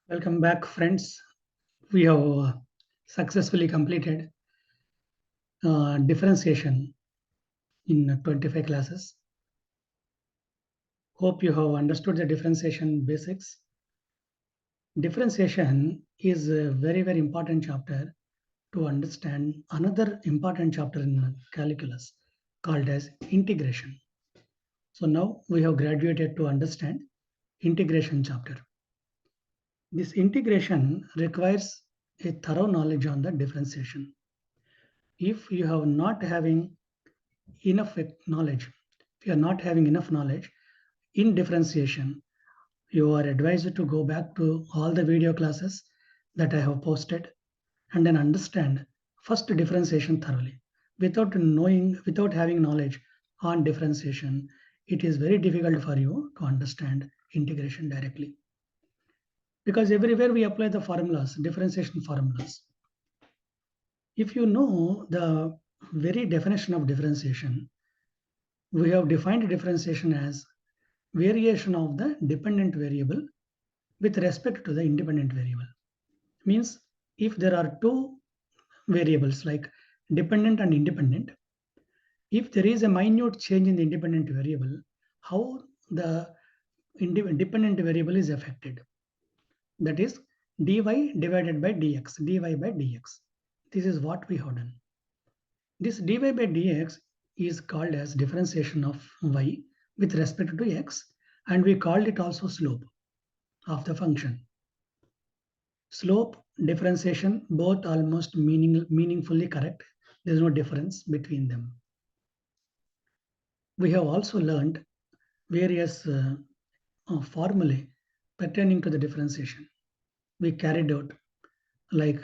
Welcome back, friends. We have successfully completed differentiation in 25 classes. Hope you have understood the differentiation basics. Differentiation is a very, very important chapter to understand another important chapter in calculus called as integration. So now we have graduated to understand integration chapter. This integration requires a thorough knowledge on the differentiation. If you have not having enough knowledge, if you are not having enough knowledge in differentiation, you are advised to go back to all the video classes that I have posted and then understand first differentiation thoroughly. Without having knowledge on differentiation, it is very difficult for you to understand integration directly. Because everywhere we apply the formulas, differentiation formulas. If you know the very definition of differentiation, we have defined differentiation as variation of the dependent variable with respect to the independent variable. Means if there are two variables like dependent and independent, if there is a minute change in the independent variable, how the dependent variable is affected. That is dy divided by dx, dy by dx. This is what we have done. This dy by dx is called as differentiation of y with respect to x, and we called it also slope of the function. Slope, differentiation, both almost meaningfully correct. There's no difference between them. We have also learned various formulae pertaining to the differentiation. We carried out like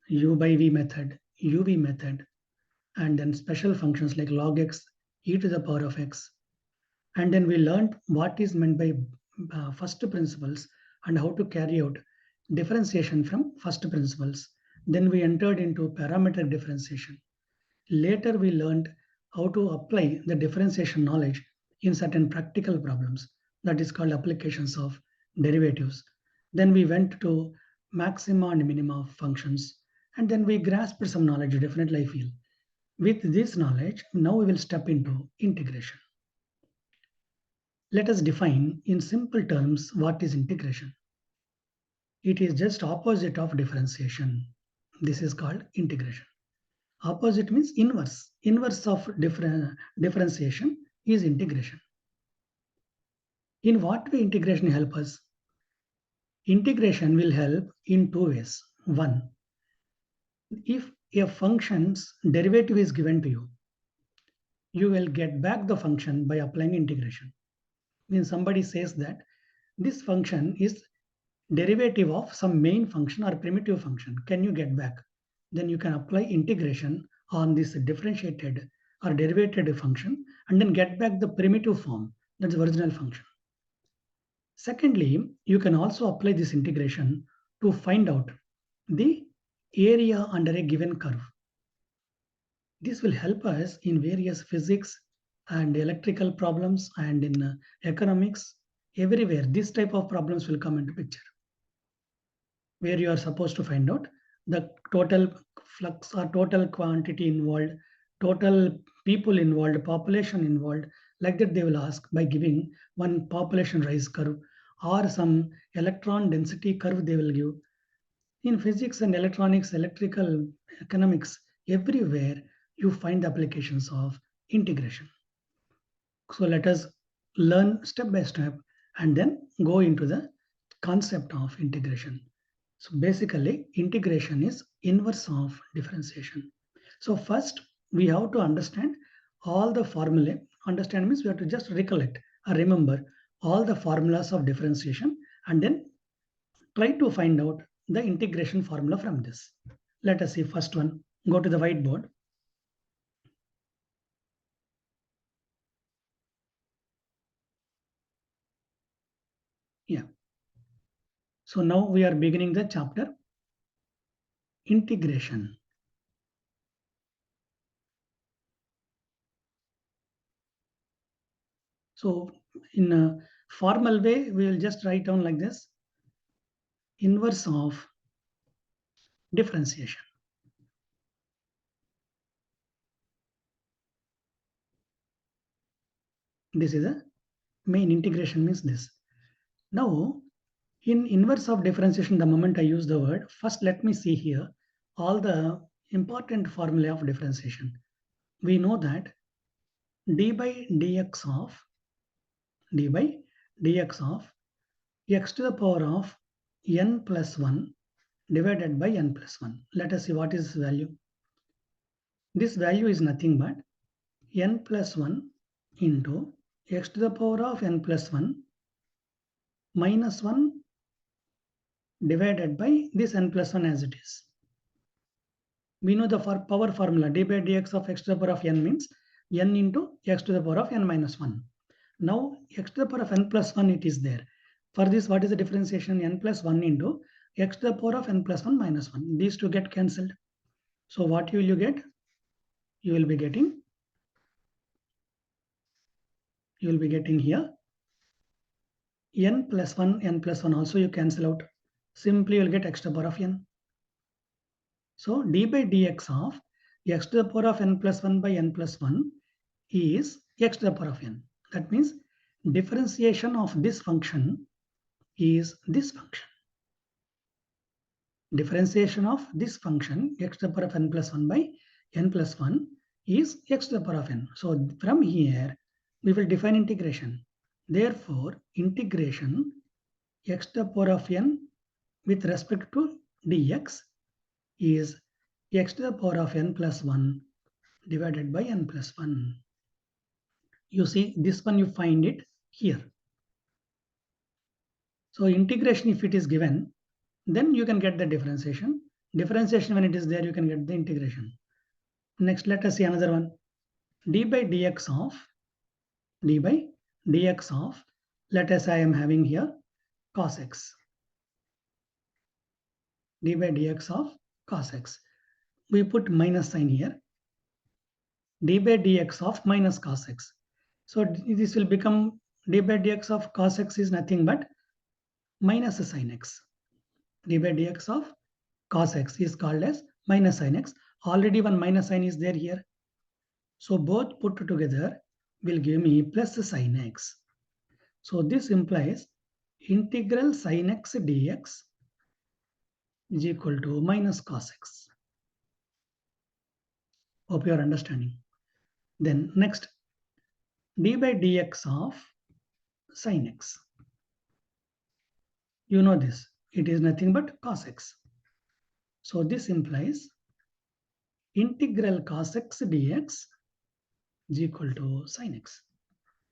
u by v method, uv method, and then special functions like log x, e to the power of x. And then we learned what is meant by first principles and how to carry out differentiation from first principles. Then we entered into parametric differentiation. Later, we learned how to apply the differentiation knowledge in certain practical problems. That is called applications of derivatives. Then we went to maxima and minima of functions. And then we grasped some knowledge, definitely I feel. With this knowledge, now we will step into integration. Let us define in simple terms what is integration. It is just opposite of differentiation. This is called integration. Opposite means inverse. Inverse of differentiation is integration. In what way integration help us? Integration will help in two ways. One, if a function's derivative is given to you, you will get back the function by applying integration. When somebody says that this function is derivative of some main function or primitive function, can you get back? Then you can apply integration on this differentiated or derivative function and then get back the primitive form, that's the original function. Secondly, you can also apply this integration to find out the area under a given curve. This will help us in various physics and electrical problems and in economics. Everywhere, this type of problems will come into picture, where you are supposed to find out the total flux or total quantity involved, total people involved, population involved. Like that, they will ask by giving one population rise curve or some electron density curve they will give. In physics and electronics, electrical, economics, everywhere you find the applications of integration. So let us learn step by step and then go into the concept of integration. So basically, integration is inverse of differentiation. So first, we have to understand all the formulae. Understand means we have to just recollect or remember all the formulas of differentiation and then try to find out the integration formula from this. Let us see first one. Go to the whiteboard. Yeah. So now we are beginning the chapter integration. So in a formal way, we will just write down like this. inverse of differentiation. This is a main integration means this. Now, in inverse of differentiation, the moment I use the word, first let me see here all the important formula of differentiation. We know that d by dx of x to the power of n plus 1 divided by n plus 1. Let us see what is this value. This value is nothing but n plus 1 into x to the power of n plus 1 minus 1 divided by this n plus 1 as it is. We know the power formula d by dx of x to the power of n means n into x to the power of n minus 1. Now x to the power of n plus 1 it is there. For this, what is the differentiation? N plus 1 into x to the power of n plus 1 minus 1. These two get cancelled. So what will you get? You will be getting here n plus 1 also you cancel out. Simply you will get x to the power of n. So d by dx of x to the power of n plus 1 by n plus 1 is x to the power of n. That means differentiation of this function is this function. Differentiation of this function x to the power of n plus 1 by n plus 1 is x to the power of n. So from here we will define integration. Therefore, integration x to the power of n with respect to dx is x to the power of n plus 1 divided by n plus 1. You see, this one you find it here. So integration, if it is given, then you can get the differentiation. Differentiation, when it is there, you can get the integration. Next, let us see another one. d by dx of, let us I am having here cos x. d by dx of cos x. We put minus sign here. d by dx of minus cos x. So this will become d by dx of cos x is nothing but minus sin x. d by dx of cos x is called as minus sin x. Already one minus sign is there here. So both put together will give me plus sin x. So this implies integral sin x dx is equal to minus cos x. Hope you are understanding. Then next, d by dx of sin x. You know this. It is nothing but cos x. So this implies integral cos x dx is equal to sin x.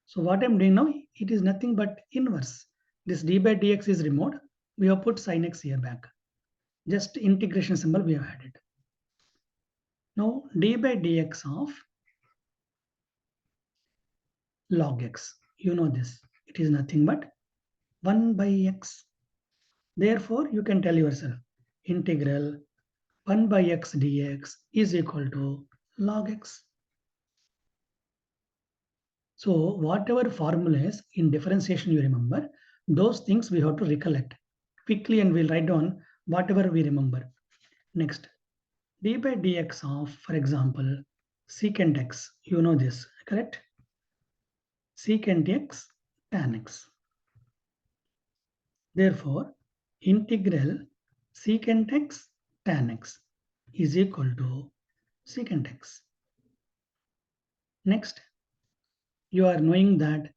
So what I'm doing now, it is nothing but inverse. This d by dx is removed. We have put sin x here back. Just integration symbol we have added. Now d by dx of log x. You know this. It is nothing but 1 by x. Therefore, you can tell yourself integral 1 by x dx is equal to log x. So whatever formulas in differentiation you remember, those things we have to recollect quickly and we'll write down whatever we remember. Next, d by dx of, for example, secant x. You know this, correct? Secant x tan x. Therefore, integral secant x tan x is equal to secant x. Next, you are knowing that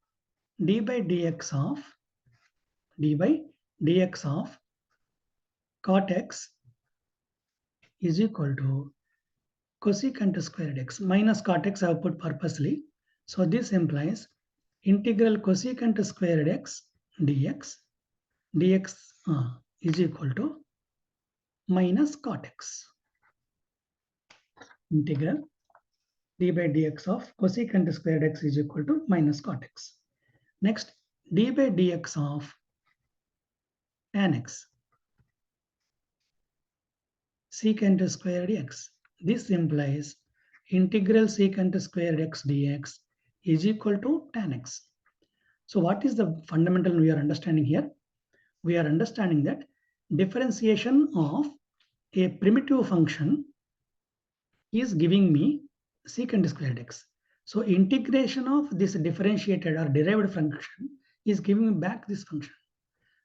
d by dx of cot x is equal to cosecant squared x. Minus cot x I have put purposely. So this implies integral cosecant squared x dx is equal to minus cot x. Integral d by dx of cosecant squared x is equal to minus cot x. Next, d by dx of tan x secant squared x. This implies integral secant squared x dx is equal to tan x. So what is the fundamental we are understanding here? We are understanding that differentiation of a primitive function is giving me secant squared x. So integration of this differentiated or derived function is giving me back this function.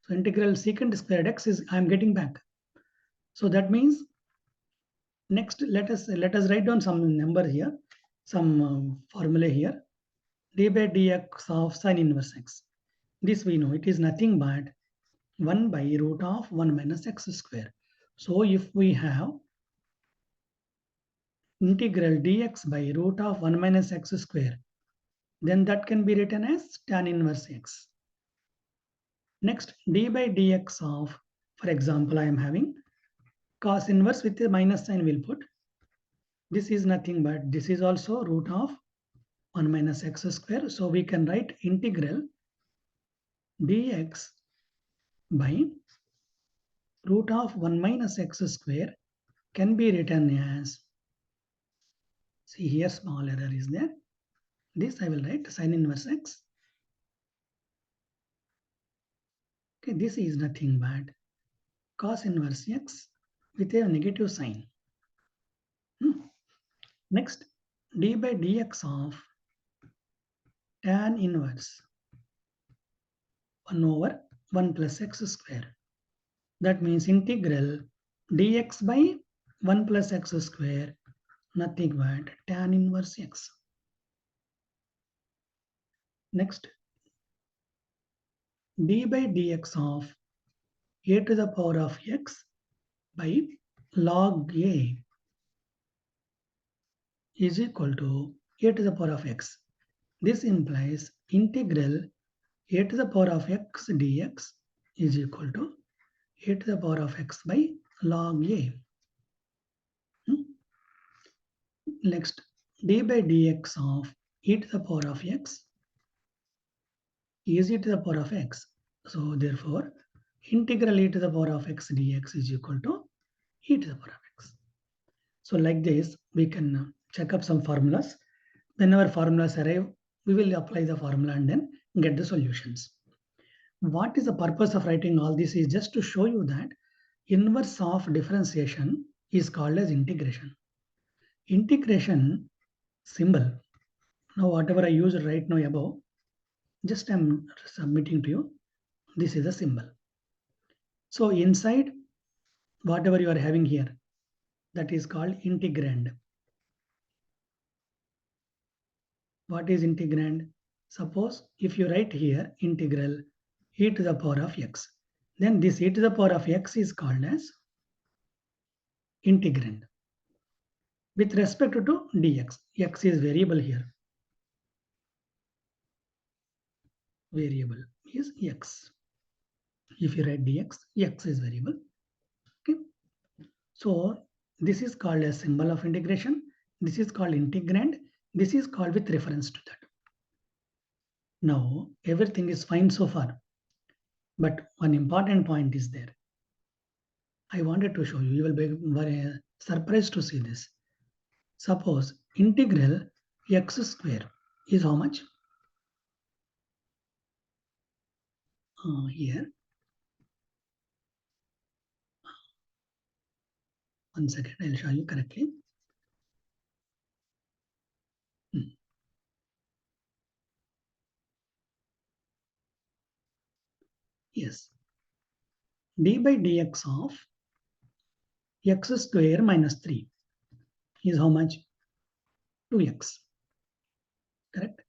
So integral secant squared x is I am getting back. So that means next let us write down some number here, some formula here. D by dx of sine inverse x. This we know it is nothing but 1 by root of 1 minus x square. So if we have integral dx by root of 1 minus x square, then that can be written as tan inverse x. Next, d by dx of, for example, I am having cos inverse with a minus sign we'll put. This is nothing but this is also root of 1 minus x square. So we can write integral dx by root of 1 minus x square can be written as, see here small error is there. This I will write sine inverse x. Okay, this is nothing but cos inverse x with a negative sign. Next, d by dx of tan inverse 1 over 1 plus x square. That means integral dx by 1 plus x square, nothing but tan inverse x. Next, d by dx of a to the power of x by log a is equal to a to the power of x. This implies integral a to the power of x dx is equal to a to the power of x by log a. Next, d by dx of e to the power of x is e to the power of x. So therefore, integral e to the power of x dx is equal to e to the power of x. So like this, we can check up some formulas. Whenever formulas arrive, we will apply the formula and then get the solutions. What is the purpose of writing all this is just to show you that inverse of differentiation is called as integration. Integration symbol. Now whatever I used right now above, just I'm submitting to you. This is a symbol. So inside whatever you are having here, that is called integrand. What is integrand? Suppose if you write here integral e to the power of x, then this e to the power of x is called as integrand. With respect to dx, x is variable here. Variable is x. If you write dx, x is variable. Okay. So this is called a symbol of integration. This is called integrand. This is called with reference to that. Now everything is fine so far. But one important point is there. I wanted to show you. You will be very surprised to see this. Suppose integral x square is how much? Here. One second, I'll show you correctly. Yes. D by dx of x square minus 3 is how much? 2x. Correct?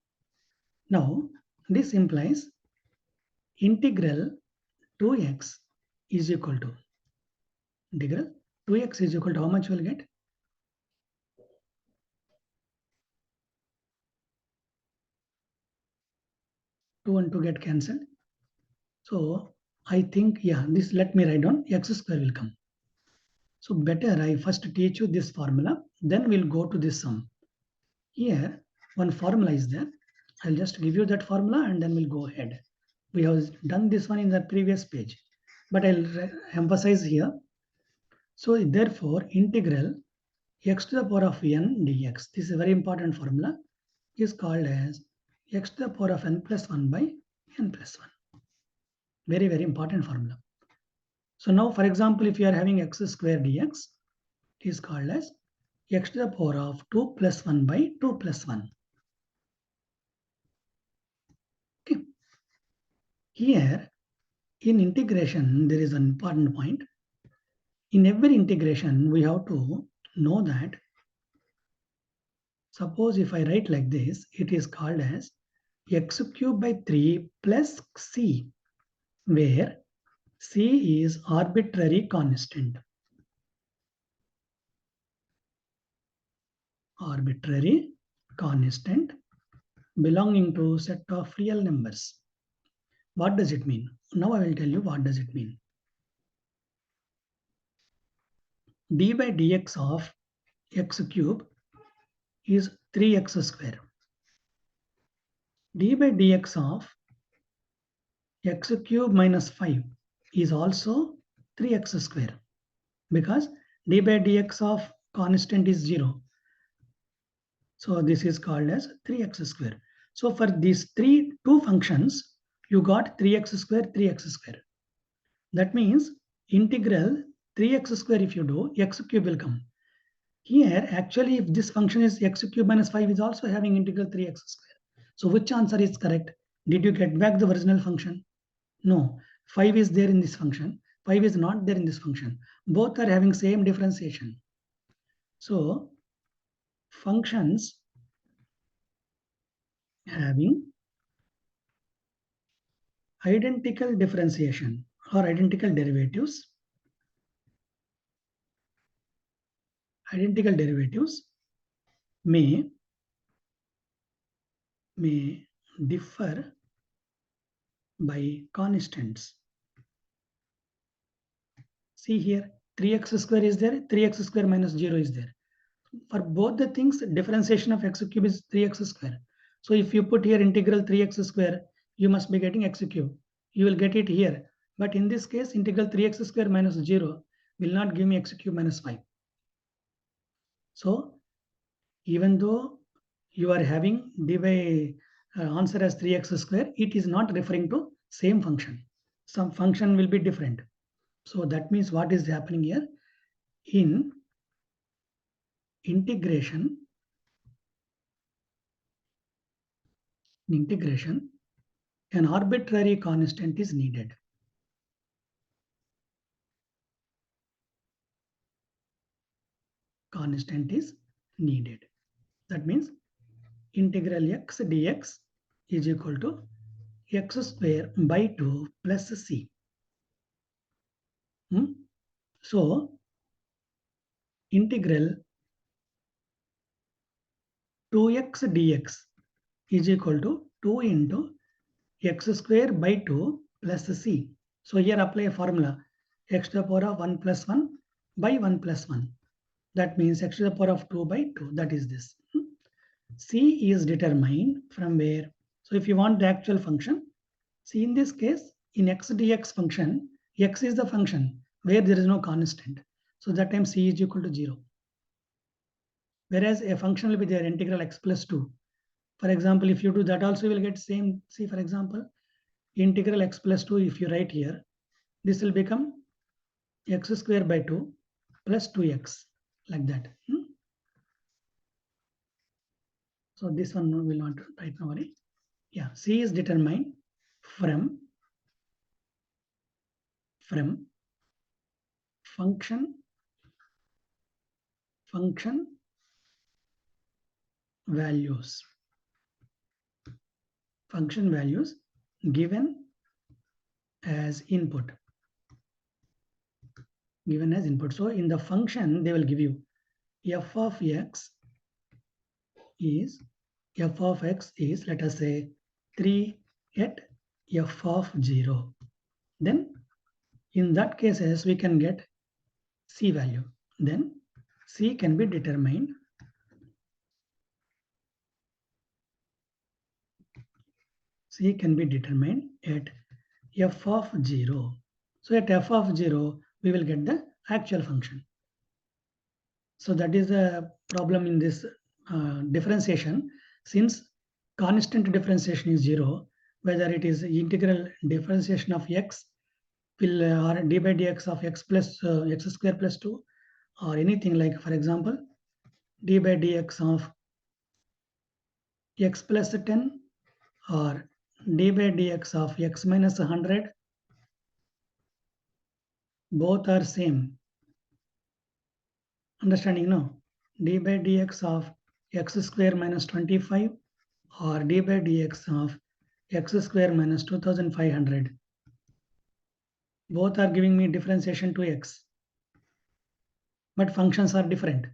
Now, this implies integral 2x is equal to integral 2x is equal to how much we'll get? 2 and 2 get cancelled. So I think, yeah, this let me write down x square will come. So better I first teach you this formula, then we'll go to this sum. Here, one formula is there. I'll just give you that formula and then we'll go ahead. We have done this one in the previous page, but I'll emphasize here. So therefore, integral x to the power of n dx, this is a very important formula, is called as x to the power of n plus 1 by n plus 1. Very, very important formula. So now, for example, if you are having x square dx, it is called as x to the power of 2 plus 1 by 2 plus 1. Okay. Here, in integration, there is an important point. In every integration, we have to know that, suppose if I write like this, it is called as x cubed by 3 plus c, where c is arbitrary constant. Arbitrary constant belonging to set of real numbers. What does it mean? Now I will tell you what does it mean. D by dx of x cube is 3x square. D by dx of x cube minus 5 is also 3x square, because d by dx of constant is 0. So this is called as 3x square. So for these two functions, you got 3x square, 3x square. That means integral 3x square, if you do, x cube will come. Here, actually, if this function is x cube minus 5 is also having integral 3x square. So which answer is correct? Did you get back the original function? No. 5 is there in this function. 5 is not there in this function. Both are having same differentiation. So functions having identical differentiation or identical derivatives may differ by constants. See here, 3x square is there, 3x square minus 0 is there. For both the things, differentiation of x cube is 3x square. So if you put here integral 3x square, you must be getting x cube. You will get it here. But in this case, integral 3x square minus 0 will not give me x cube minus 5. So even though you are having d by answer as 3x square, it is not referring to same function. Some function will be different. So that means what is happening here? In integration, an arbitrary constant is needed. That means integral x dx is equal to x square by 2 plus c. So integral 2x dx is equal to 2 into x square by 2 plus c. So here apply a formula, x to the power of 1 plus 1 by 1 plus 1. That means x to the power of 2 by 2. That is this. C is determined from where? So if you want the actual function, see in this case, in x dx function, x is the function where there is no constant. So that time c is equal to 0. Whereas a function will be there, integral x plus 2. For example, if you do that also, you will get same. See, for example, integral x plus 2, if you write here, this will become x square by 2 plus 2x, like that. So this one will not write now. Yeah, C is determined from function values. Function values given as input. So in the function, they will give you f of x is, let us say 3 at f of 0. Then in that cases, we can get c value. Then c can be determined at f of 0. So at f of 0, we will get the actual function. So that is the problem in this differentiation. Since constant differentiation is 0, whether it is integral differentiation of x will or d by dx of x plus x square plus 2, or anything like, for example, d by dx of x plus 10, or d by dx of x minus 100, both are same. Understanding, no? D by dx of x square minus 25, or d by dx of x square minus 2500. Both are giving me differentiation to x, but functions are different.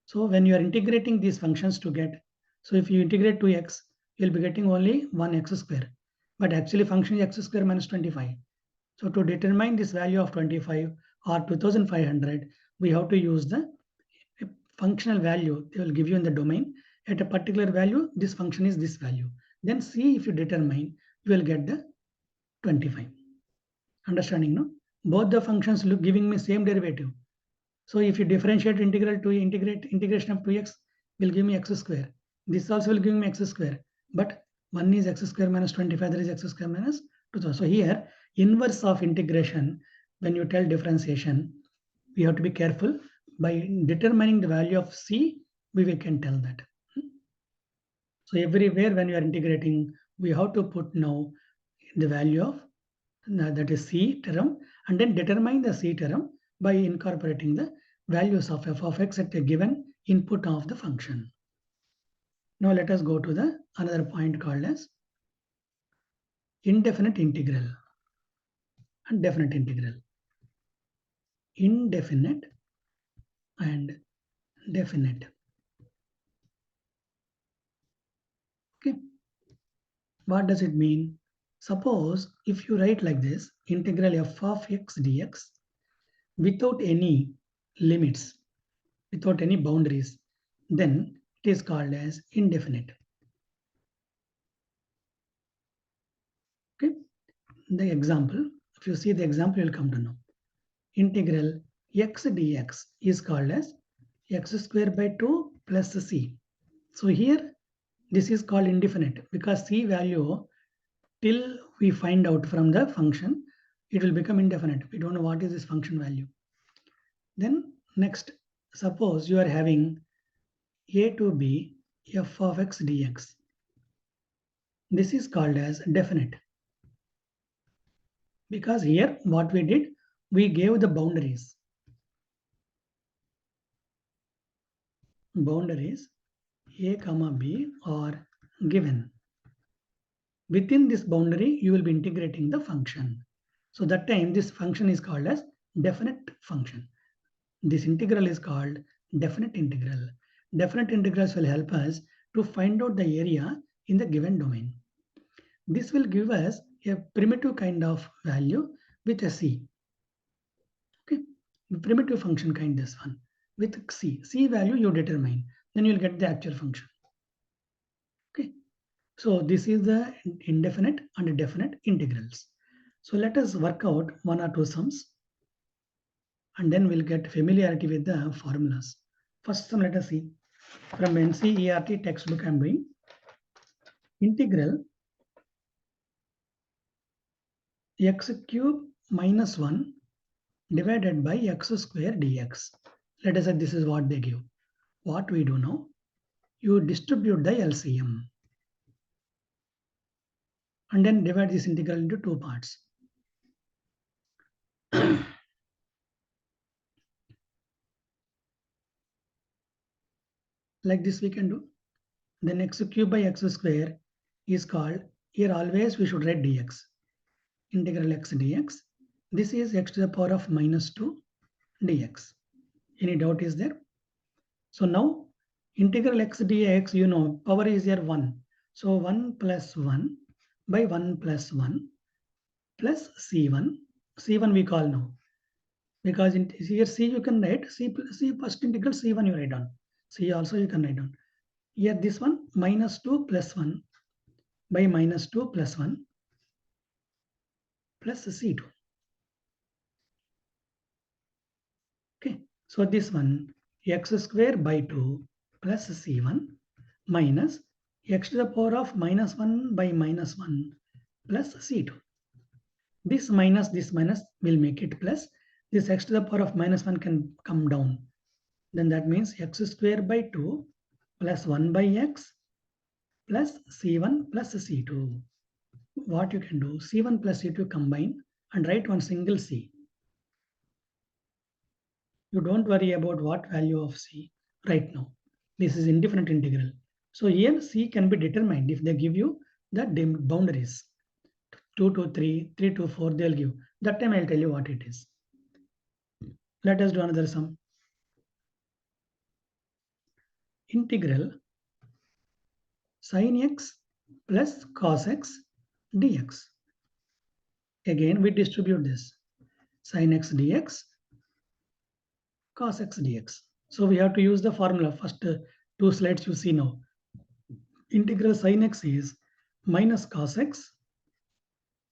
So when you are integrating these functions to get, so if you integrate to x, you'll be getting only 1 x square, but actually function is x square minus 25. So to determine this value of 25 or 2500, we have to use the functional value they will give you in the domain. At a particular value, this function is this value. Then see if you determine, you will get the 25. Understanding, no? Both the functions look giving me same derivative. So if you differentiate integral to integration of 2x will give me x square. This also will give me x square. But one is x square minus 25, there is x square minus 2000. So here, inverse of integration, when you tell differentiation, we have to be careful. By determining the value of c, we can tell that. So everywhere when you are integrating, we have to put now the value of that is c term, and then determine the c term by incorporating the values of f of x at a given input of the function. Now let us go to the another point called as indefinite integral and definite integral. Indefinite and definite. Okay. What does it mean? Suppose if you write like this, integral f of x dx without any limits, without any boundaries, then it is called as indefinite. Okay. The example, if you see the example, you'll come to know. Integral x dx is called as x square by 2 plus c. So here, this is called indefinite because c value, till we find out from the function, it will become indefinite. We don't know what is this function value. Then next, suppose you are having a to b f of x dx. This is called as definite. Because here what we did, we gave the boundaries. Boundaries a comma b are given. Within this boundary, you will be integrating the function. So that time this function is called as definite function. This integral is called definite integral. Definite integrals will help us to find out the area in the given domain. This will give us a primitive kind of value with a c. Okay, primitive function kind, this one with c value you determine, then you'll get the actual function. Okay, so this is the indefinite and definite integrals. So let us work out one or two sums, and then we'll get familiarity with the formulas. First sum, let us see from NCERT textbook. I'm doing integral x cube minus 1 divided by x square dx. Let us say this is what they give. What we do now, you distribute the LCM and then divide this integral into two parts. Like this we can do. Then x cube by x square is called, here always we should write dx. Integral x dx. This is x to the power of minus 2 dx. Any doubt is there? So now integral x dx, you know, power is here 1. So 1 plus 1 by 1 plus 1 plus c1. c1 we call now. Because in here c you can write, c first integral c1 you write down. C also you can write down. Here this one minus 2 plus 1 by minus 2 plus 1 plus c2. Okay, so this one x square by 2 plus c1 minus x to the power of minus 1 by minus 1 plus c2. this minus will make it plus. This x to the power of -1 can come down. Then that means x square by 2 plus 1 by x plus c1 plus c2. What you can do, c1 plus c2 combine and write one single c. You don't worry about what value of c right now. This is indefinite integral. So here c can be determined if they give you the boundaries. 2 to 3, 3 to 4, they'll give. That time I'll tell you what it is. Let us do another sum. Integral sin x plus cos x dx. Again, we distribute this. Sin x dx, cos x dx. So we have to use the formula. First two slides you see now. Integral sin x is minus cos x.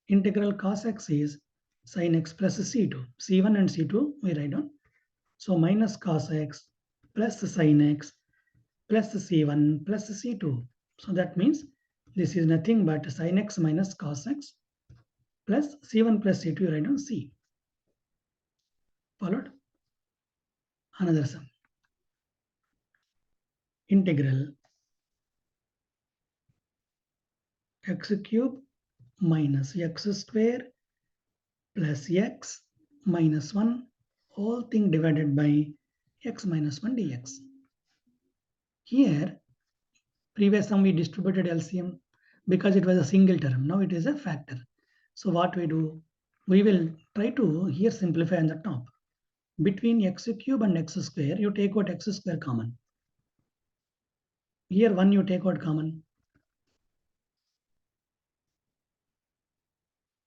Integral cos x is sin x plus c2. c1 and c2 we write down. So minus cos x plus sin x plus c1 plus c2. So that means this is nothing but sin x minus cos x plus c1 plus c2 write down c. Followed? Another sum. Integral x cube minus x square plus x minus 1 whole thing divided by x minus 1 dx. Here, previous sum we distributed LCM because it was a single term. Now it is a factor. So what we do? We will try to here simplify on the top. Between x cube and x square, you take out x square common. Here 1 you take out common.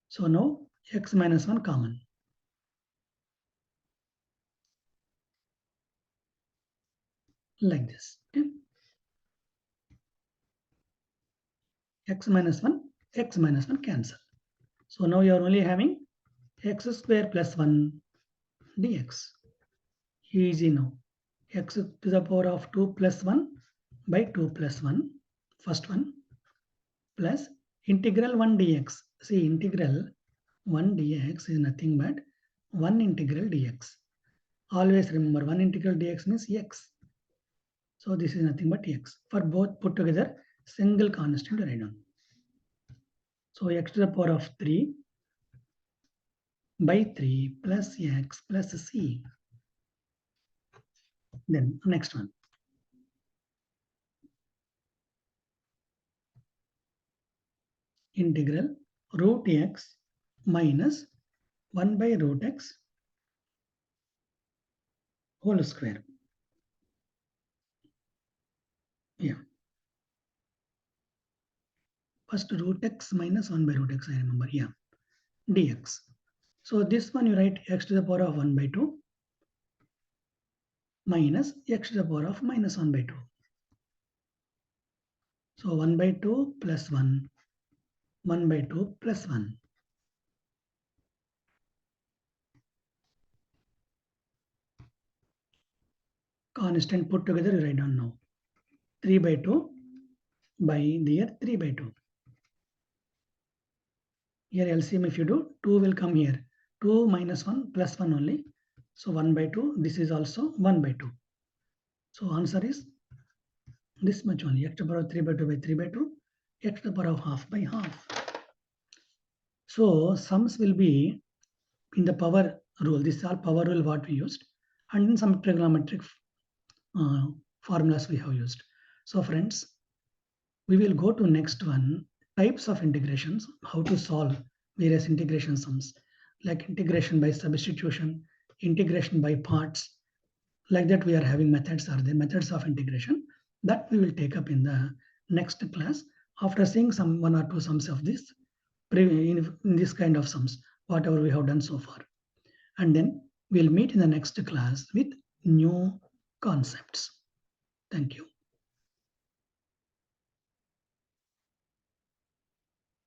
So now x minus 1 common. Like this. Okay? X minus 1 cancel. So now you are only having x square plus 1 dx. Easy now. X to the power of 2 plus 1 by 2 plus 1, first one, plus integral 1 dx. See, integral 1 dx is nothing but 1 integral dx. Always remember 1 integral dx means x. So this is nothing but x. For both put together, single constant write down. So x to the power of 3 by 3 plus x plus c. Then next one. Integral root x minus 1 by root x whole square. Yeah. First root x minus 1 by root x, I remember. Yeah. Dx. So this one you write x to the power of 1 by 2 minus x to the power of minus 1 by 2. So 1 by 2 plus 1, 1 by 2 plus 1. Constant put together you write down now. 3 by 2 by there 3 by 2. Here LCM if you do, 2 will come here. 2 minus 1 plus 1 only. So 1 by 2, this is also 1 by 2. So answer is this much only, x to the power of 3 by 2 by 3 by 2, x to the power of half by half. So sums will be in the power rule. This is all power rule what we used. And then some trigonometric formulas we have used. So friends, we will go to next one, types of integrations, how to solve various integration sums, like integration by substitution, integration by parts. Like that we are having methods, are the methods of integration that we will take up in the next class after seeing some 1 or 2 sums of this in this kind of sums, whatever we have done so far. And then we'll meet in the next class with new concepts. Thank you.